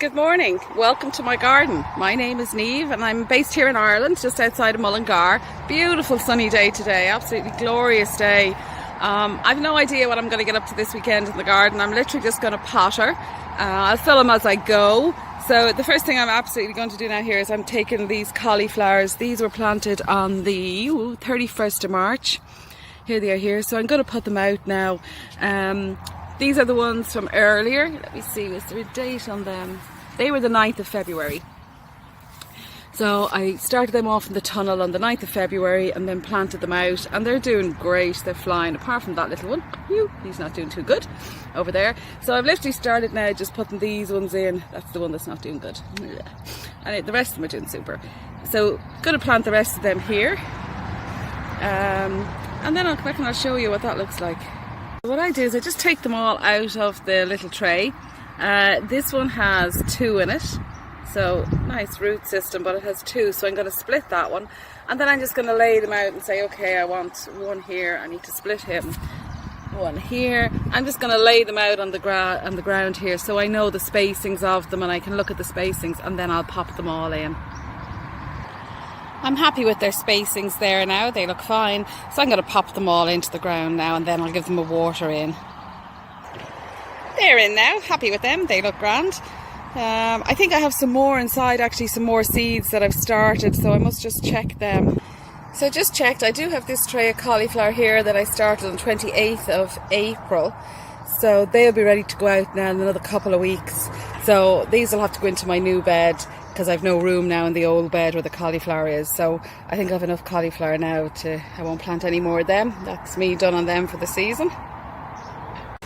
good morning. Welcome to my garden. My name is Niamh and I'm based here in Ireland, just outside of Mullingar. Beautiful sunny day today, absolutely glorious day. I've no idea what I'm going to get up to this weekend in the garden. I'm literally just going to potter. I'll film as I go. So the first thing I'm absolutely going to do now here is I'm taking these cauliflowers. These were planted on the 31st of March. Here they are here. So I'm going to put them out now. These are the ones from earlier. Let me see, was there a date on them? They were the 9th of February. So I started them off in the tunnel on the 9th of February and then planted them out, and they're doing great. They're flying, apart from that little one. He's not doing too good over there. So I've literally started now just putting these ones in. That's the one that's not doing good. And the rest of them are doing super. So going to plant the rest of them here. And then I'll come back and I'll show you what that looks like. What I do is I just take them all out of the little tray. This one has 2 in it, so nice root system, but it has 2, so I'm going to split that one, and then I'm just going to lay them out and say, okay, I want one here, I need to split him, one here. I'm just going to lay them out on the ground here, so I know the spacings of them and I can look at the spacings, and then I'll pop them all in. I'm happy with their spacings there now, they look fine. So I'm going to pop them all into the ground now, and then I'll give them a water in. They're in now, happy with them, they look grand. I think I have some more inside, actually some more seeds that I've started, so I must just check them. So I just checked, I do have this tray of cauliflower here that I started on 28th of April. So they'll be ready to go out now in another couple of weeks. So these will have to go into my new bed, because I've no room now in the old bed where the cauliflower is. So I think I have enough cauliflower now I won't plant any more of them. That's me done on them for the season.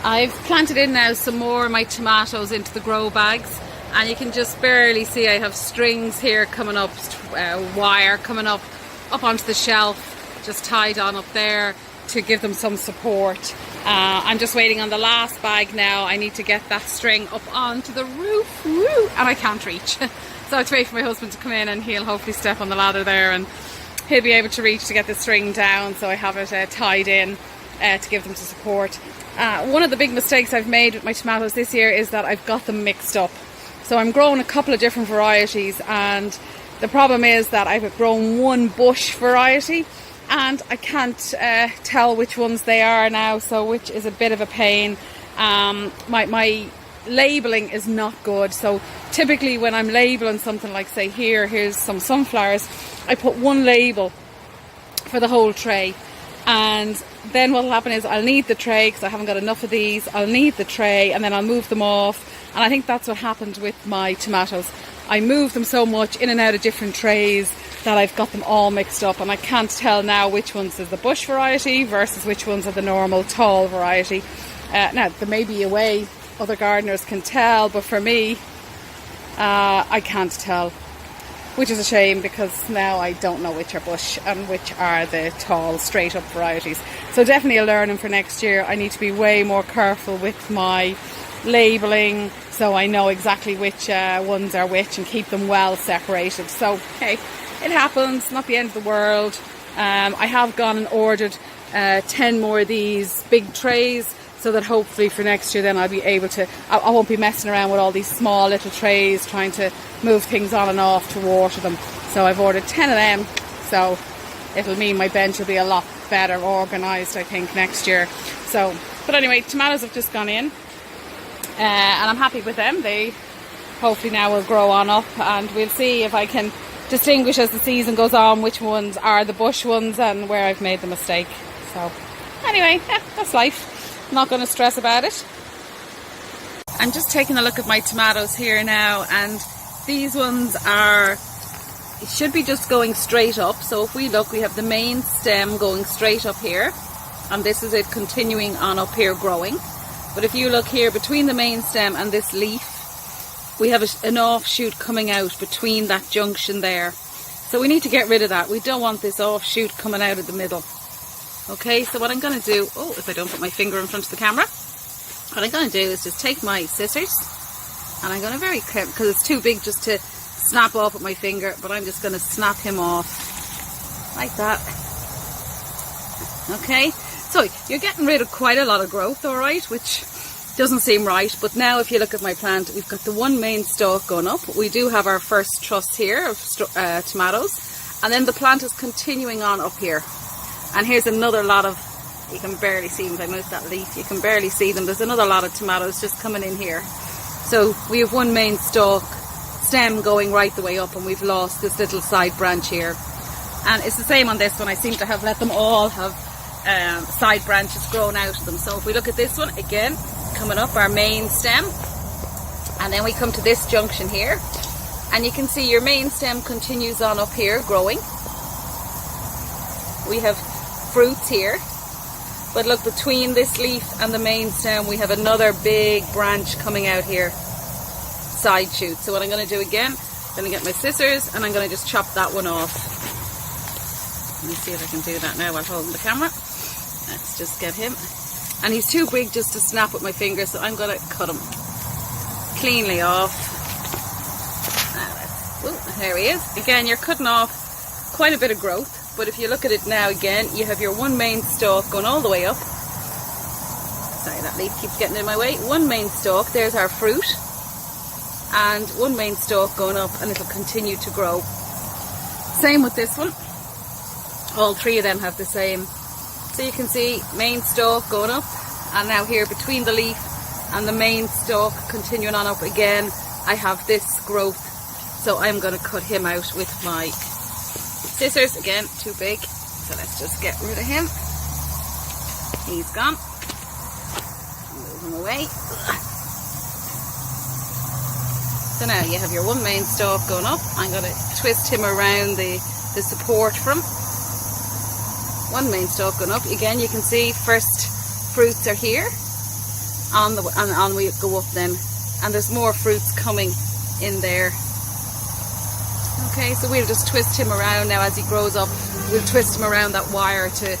I've planted in now some more of my tomatoes into the grow bags, and you can just barely see I have strings here coming up, wire coming up onto the shelf, just tied on up there to give them some support. I'm just waiting on the last bag now. I need to get that string up onto the roof, and I can't reach. So I have to wait for my husband to come in, and he'll hopefully step on the ladder there and he'll be able to reach to get the string down, so I have it tied in to give them to support. One of the big mistakes I've made with my tomatoes this year is that I've got them mixed up. So I'm growing a couple of different varieties, and the problem is that I've grown one bush variety and I can't tell which ones they are now, so which is a bit of a pain. My labelling is not good, so typically when I'm labelling something like, say here's some sunflowers, I put one label for the whole tray, and then what will happen is I'll need the tray because I haven't got enough of these. I'll need the tray and then I'll move them off, and I think that's what happened with my tomatoes. I moved them so much in and out of different trays that I've got them all mixed up, and I can't tell now which ones is the bush variety versus which ones are the normal tall variety. Now there may be a way other gardeners can tell, but for me I can't tell, which is a shame, because now I don't know which are bush and which are the tall straight up varieties. So definitely a learning for next year. I need to be way more careful with my labelling, so I know exactly which ones are which and keep them well separated. So hey, it happens, not the end of the world. I have gone and ordered 10 more of these big trays, so that hopefully for next year then I'll be able to, I won't be messing around with all these small little trays trying to move things on and off to water them. So I've ordered 10 of them, so it'll mean my bench will be a lot better organised, I think, next year. So, but anyway, tomatoes have just gone in, and I'm happy with them. They hopefully now will grow on up, and we'll see if I can distinguish as the season goes on which ones are the bush ones and where I've made the mistake. So anyway, that's life. Not going to stress about it. I'm just taking a look at my tomatoes here now, and these ones should be just going straight up. So if we look, we have the main stem going straight up here, and this is it continuing on up here growing. But if you look here between the main stem and this leaf, we have an offshoot coming out between that junction there. So we need to get rid of that. We don't want this offshoot coming out of the middle. Okay, so what I'm going to do, if I don't put my finger in front of the camera, what I'm going to do is just take my scissors, and I'm going to very carefully, because it's too big just to snap off with my finger, but I'm just going to snap him off like that. Okay, so you're getting rid of quite a lot of growth, alright, which Doesn't seem right, but now if you look at my plant, we've got the one main stalk going up. We do have our first truss here of tomatoes, and then the plant is continuing on up here. And here's another lot of, you can barely see them, if I move that leaf, you can barely see them. There's another lot of tomatoes just coming in here. So we have one main stalk stem going right the way up, and we've lost this little side branch here. And it's the same on this one. I seem to have let them all have side branches grown out of them. So if we look at this one again, coming up our main stem, and then we come to this junction here, and you can see your main stem continues on up here growing. We have fruits here, but look, between this leaf and the main stem we have another big branch coming out here, side shoot. So what I'm going to do again, I'm going to get my scissors and I'm going to just chop that one off. Let me see if I can do that now while holding the camera. Let's just get him. And he's too big just to snap with my fingers, so I'm going to cut him cleanly off. There he is. Again, you're cutting off quite a bit of growth, but if you look at it now again, you have your one main stalk going all the way up. Sorry, that leaf keeps getting in my way. One main stalk, there's our fruit, and one main stalk going up, and it'll continue to grow. Same with this one. All three of them have the same. So you can see main stalk going up, and now here between the leaf and the main stalk continuing on up again, I have this growth. So I'm going to cut him out with my scissors. Again, too big. So let's just get rid of him. He's gone. Move him away. So now you have your one main stalk going up. I'm going to twist him around the support from. One main stalk going up. Again, you can see first fruits are here. On we go up then. And there's more fruits coming in there. Okay, so we'll just twist him around now as he grows up. We'll twist him around that wire to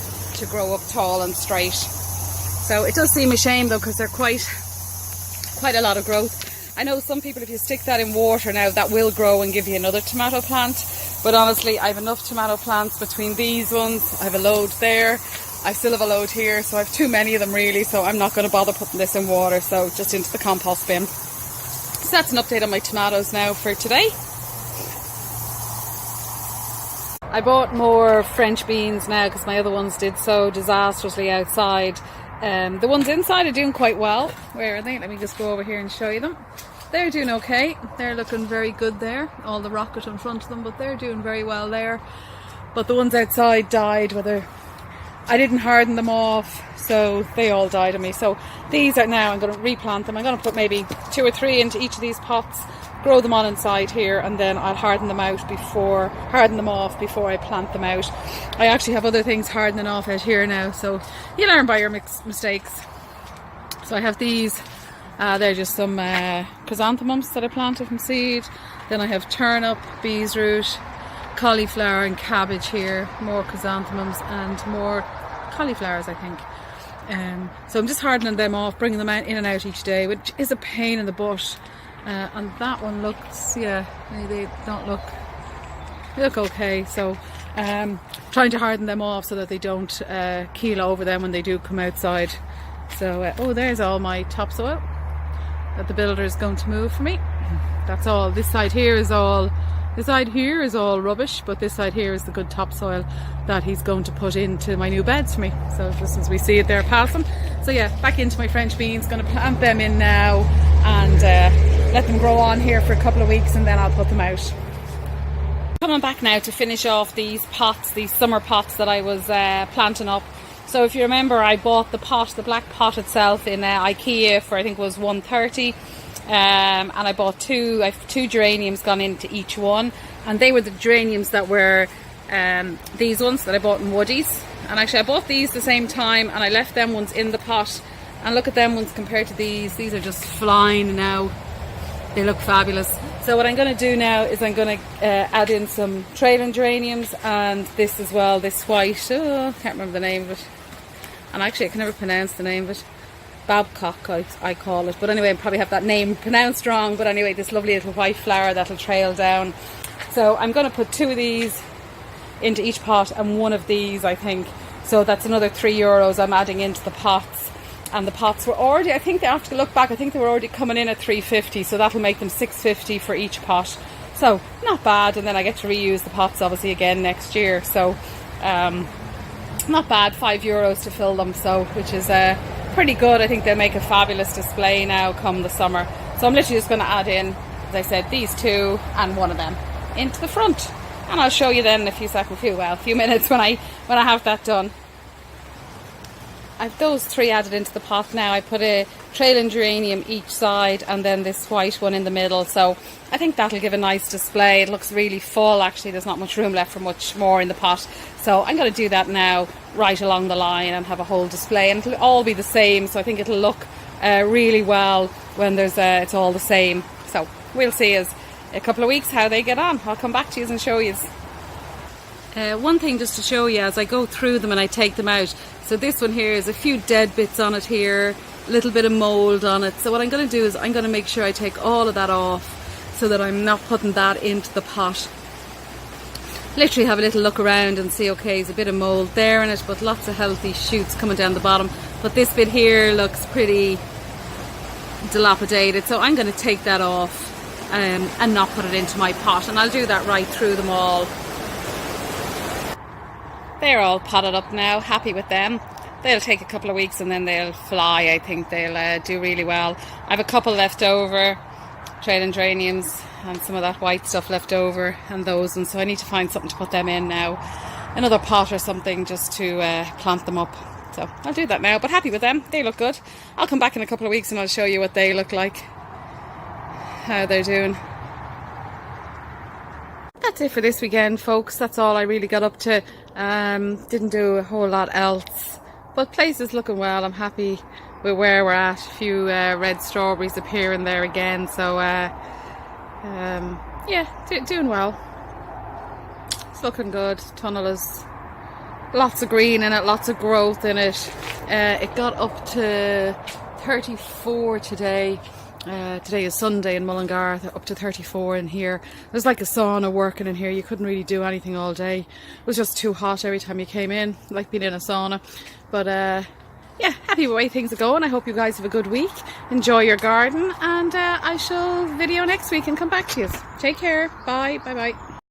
grow up tall and straight. So it does seem a shame though, because they're quite a lot of growth. I know some people, if you stick that in water now, that will grow and give you another tomato plant. But honestly, I have enough tomato plants between these ones. I have a load there. I still have a load here, so I have too many of them really, so I'm not going to bother putting this in water, so just into the compost bin. So that's an update on my tomatoes now for today. I bought more French beans now because my other ones did so disastrously outside. The ones inside are doing quite well. Where are they? Let me just go over here and show you them. They're doing okay. They're looking very good there. All the rocket in front of them, but they're doing very well there. But the ones outside died. I didn't harden them off, so they all died on me. So these are now, I'm going to replant them. I'm going to put maybe 2 or 3 into each of these pots, grow them on inside here, and then I'll harden them off before I plant them out. I actually have other things hardening off out here now, so you learn by your mistakes. So I have these. They're just some chrysanthemums that I planted from seed. Then I have turnip, beetroot, cauliflower and cabbage here. More chrysanthemums and more cauliflowers, I think. So I'm just hardening them off, bringing them out in and out each day, which is a pain in the butt. And that one looks, yeah, they look okay. So trying to harden them off so that they don't keel over them when they do come outside. So oh, there's all my topsoil that the builder is going to move for me. That's all. This side here is all rubbish, but this side here is the good topsoil that he's going to put into my new beds for me. So just as we see it there passing. So yeah, back into my French beans, going to plant them in now and let them grow on here for a couple of weeks, and then I'll put them out. Coming back now to finish off these pots, these summer pots that I was planting up. So if you remember, I bought the black pot itself in IKEA for I think it was $130. And I bought I have two geraniums gone into each one, and they were the geraniums that were these ones that I bought in Woodies. And actually I bought these the same time, and I left them ones in the pot, and look at them ones compared to these are just flying now. They look fabulous. So what I'm going to do now is I'm going to add in some trailing geraniums, and this as well, this white, can't remember the name of it, and actually I can never pronounce the name of it. Babcock, I call it, but anyway, I probably have that name pronounced wrong, but anyway, this lovely little white flower that'll trail down. So I'm going to put 2 of these into each pot and 1 of these, I think. So that's another €3 I'm adding into the pots. And the pots were already, I think they have to look back, I think they were already coming in at $3.50, so that'll make them $6.50 for each pot. So not bad, and then I get to reuse the pots obviously again next year. So not bad, €5 to fill them, so which is pretty good. I think they'll make a fabulous display now come the summer. So I'm literally just going to add in, as I said, these two and one of them into the front, and I'll show you then in a few minutes when I have that done. I've those three added into the pot now. I put a trailing geranium each side and then this white one in the middle, so I think that'll give a nice display. It looks really full actually, there's not much room left for much more in the pot, so I'm going to do that now right along the line and have a whole display, and it'll all be the same, so I think it'll look really well when there's it's all the same. So we'll see as a couple of weeks how they get on. I'll come back to you and show you. One thing just to show you as I go through them and I take them out. So this one here is a few dead bits on it here, a little bit of mould on it. So what I'm going to do is I'm going to make sure I take all of that off so that I'm not putting that into the pot. Literally have a little look around and see, okay, there's a bit of mould there in it, but lots of healthy shoots coming down the bottom. But this bit here looks pretty dilapidated, so I'm going to take that off and not put it into my pot, and I'll do that right through them all. They're all potted up now, happy with them. They'll take a couple of weeks and then they'll fly. I think they'll do really well. I have a couple left over, trailing geraniums and some of that white stuff left over and those, and so I need to find something to put them in now. Another pot or something just to plant them up. So I'll do that now, but happy with them. They look good. I'll come back in a couple of weeks and I'll show you what they look like, how they're doing. That's it for this weekend, folks. That's all I really got up to. Didn't do a whole lot else, but place is looking well. I'm happy with where we're at. A few red strawberries appearing there again, so yeah, doing well. It's looking good. Tunnel is lots of green in it, lots of growth in it. It got up to 34 today. Today is Sunday in Mullingar, up to 34 in here. There's like a sauna working in here. You couldn't really do anything all day. It was just too hot every time you came in, like being in a sauna. But yeah, happy with the way things are going. I hope you guys have a good week. Enjoy your garden, and I shall video next week and come back to you. Take care. Bye. Bye bye.